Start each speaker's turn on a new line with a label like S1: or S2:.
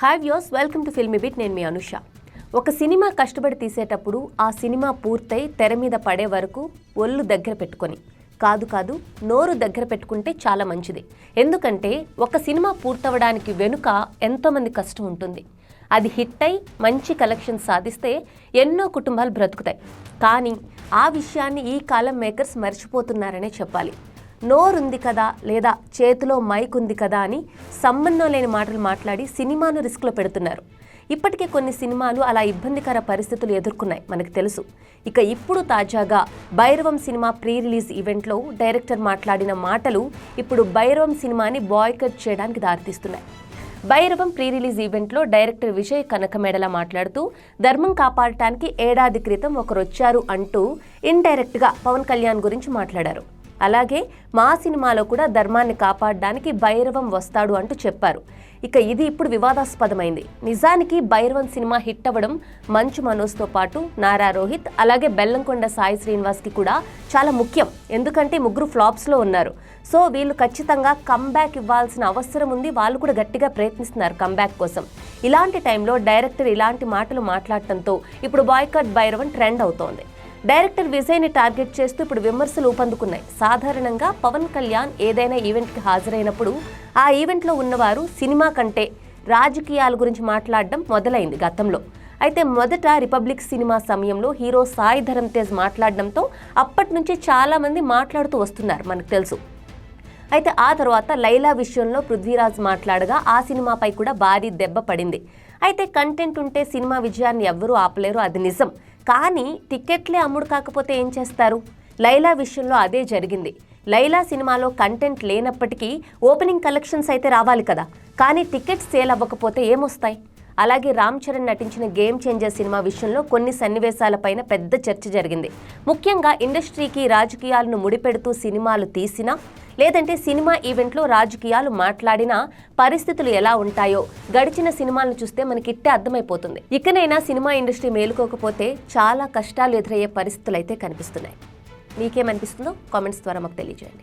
S1: Hi views, welcome to filmy bit. నేను మీ అనుష. ఒక cinema కష్టపడి తీసేటప్పుడు ఆ సినిమా పూర్తయి తెర మీద పడే వరకు ఒళ్ళు దగ్గర పెట్టుకొని కాదు నోరు దగ్గర పెట్టుకుంటే చాలా మంచిది. ఎందుకంటే ఒక సినిమా పూర్తవడానికి వెనుక ఎంతోమంది కష్టం ఉంటుంది. అది హిట్ అయి మంచి కలెక్షన్ సాధిస్తే ఎన్నో కుటుంబాలు బ్రతుకుతాయి. కానీ ఆ విషయాన్ని ఈ కాలం మేకర్స్ మర్చిపోతున్నారనే చెప్పాలి. నోరుంది కదా లేదా చేతిలో మైక్ ఉంది కదా అని సంబంధం లేని మాటలు మాట్లాడి సినిమాను రిస్క్లో పెడుతున్నారు. ఇప్పటికే కొన్ని సినిమాలు అలా ఇబ్బందికర పరిస్థితులు ఎదుర్కొన్నాయి, మనకు తెలుసు. ఇక ఇప్పుడు తాజాగా భైరవం సినిమా ప్రీ రిలీజ్ ఈవెంట్లో డైరెక్టర్ మాట్లాడిన మాటలు ఇప్పుడు భైరవం సినిమాని బాయ్కట్ చేయడానికి దారితీస్తున్నాయి. భైరవం ప్రీ రిలీజ్ ఈవెంట్లో డైరెక్టర్ విజయ్ కనకమేడల మాట్లాడుతూ ధర్మం కాపాడటానికి ఏడాది క్రితం ఒకరొచ్చారు అంటూ ఇండైరెక్ట్గా పవన్ కళ్యాణ్ గురించి మాట్లాడారు. అలాగే మా సినిమాలో కూడా ధర్మాన్ని కాపాడడానికి భైరవం వస్తాడు అంటూ చెప్పారు. ఇక ఇది ఇప్పుడు వివాదాస్పదమైంది. నిజానికి భైరవం సినిమా హిట్ అవ్వడం మంచు మనోజ్తో పాటు నారా రోహిత్ అలాగే బెల్లంకొండ సాయి శ్రీనివాస్కి కూడా చాలా ముఖ్యం. ఎందుకంటే ముగ్గురు ఫ్లాప్స్లో ఉన్నారు. సో వీళ్ళు ఖచ్చితంగా కమ్బ్యాక్ ఇవ్వాల్సిన అవసరం ఉంది. వాళ్ళు కూడా గట్టిగా ప్రయత్నిస్తున్నారు కమ్బ్యాక్ కోసం. ఇలాంటి టైంలో డైరెక్టర్ ఇలాంటి మాటలు మాట్లాడటంతో ఇప్పుడు బాయ్కట్ భైరవం ట్రెండ్ అవుతోంది. డైరెక్టర్ విజయ్ని టార్గెట్ చేస్తూ ఇప్పుడు విమర్శలు ఊపందుకున్నాయి. సాధారణంగా పవన్ కళ్యాణ్ ఏదైనా ఈవెంట్కి హాజరైనప్పుడు ఆ ఈవెంట్లో ఉన్నవారు సినిమా కంటే రాజకీయాల గురించి మాట్లాడడం మొదలైంది గతంలో. అయితే మొదట రిపబ్లిక్ సినిమా సమయంలో హీరో సాయి ధరమ్ తేజ్ మాట్లాడడంతో అప్పటి నుంచి చాలామంది మాట్లాడుతూ వస్తున్నారు, మనకు తెలుసు. అయితే ఆ తర్వాత లైలా విషయంలో పృథ్వీరాజ్ మాట్లాడగా ఆ సినిమాపై కూడా భారీ దెబ్బ పడింది. అయితే కంటెంట్ ఉంటే సినిమా విజయాన్ని ఎవ్వరూ ఆపలేరు, అది నిజం. కానీ టికెట్లే అమ్ముడు కాకపోతే ఏం చేస్తారు? లైలా విషయంలో అదే జరిగింది. లైలా సినిమాలో కంటెంట్ లేనప్పటికీ ఓపెనింగ్ కలెక్షన్స్ అయితే రావాలి కదా, కానీ టికెట్స్ సేల్ అవ్వకపోతే ఏమొస్తాయి? అలాగే రామ్ చరణ్ నటించిన గేమ్ చేంజర్ సినిమా విషయంలో కొన్ని సన్నివేశాలపైన పెద్ద చర్చ జరిగింది. ముఖ్యంగా ఇండస్ట్రీకి రాజకీయాలను ముడిపెడుతూ సినిమాలు తీసినా లేదంటే సినిమా ఈవెంట్లో రాజకీయాలు మాట్లాడినా పరిస్థితులు ఎలా ఉంటాయో గడిచిన సినిమాలను చూస్తే మనకిట్టే అర్థమైపోతుంది. ఇకనైనా సినిమా ఇండస్ట్రీ మేలుకోకపోతే చాలా కష్టాలు ఎదురయ్యే పరిస్థితులు అయితే కనిపిస్తున్నాయి. మీకేమనిపిస్తుందో కామెంట్స్ ద్వారా మాకు తెలియజేయండి.